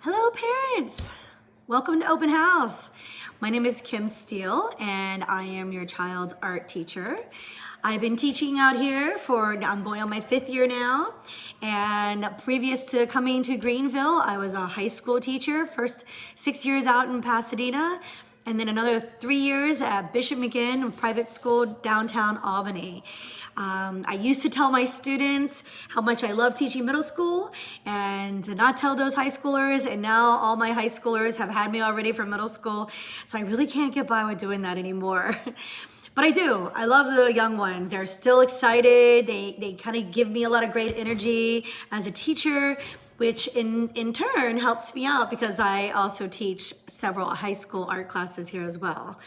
Hello parents! Welcome to Open House. My name is Kim Steele and I am your child's art teacher. I've been teaching out here I'm going on my 5th year now, and previous to coming to Greenville, I was a high school teacher, first 6 years out in Pasadena, and then another 3 years at Bishop McGinn Private School, downtown Albany. I used to tell my students how much I love teaching middle school and to not tell those high schoolers, and now all my high schoolers have had me already for middle school, so I really can't get by with doing that anymore. But I do. I love the young ones. They're still excited. They kind of give me a lot of great energy as a teacher, which in turn helps me out because I also teach several high school art classes here as well.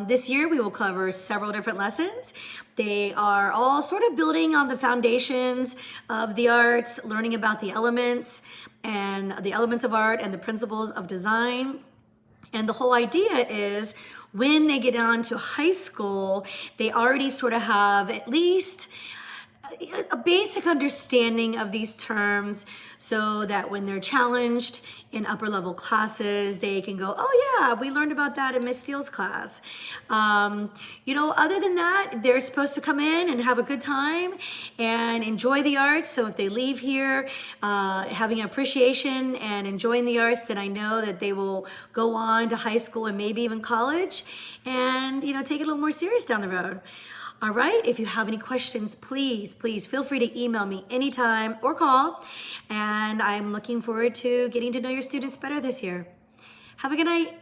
This year we will cover several different lessons. They are all sort of building on the foundations of the arts, learning about the elements of art and the principles of design. And the whole idea is when they get on to high school, they already sort of have at least a basic understanding of these terms so that when they're challenged in upper level classes, they can go, oh yeah, we learned about that in Miss Steele's class. Other than that, they're supposed to come in and have a good time and enjoy the arts. So if they leave here having an appreciation and enjoying the arts, then I know that they will go on to high school and maybe even college and, take it a little more serious down the road. All right, if you have any questions, please feel free to email me anytime or call. And I'm looking forward to getting to know your students better this year. Have a good night.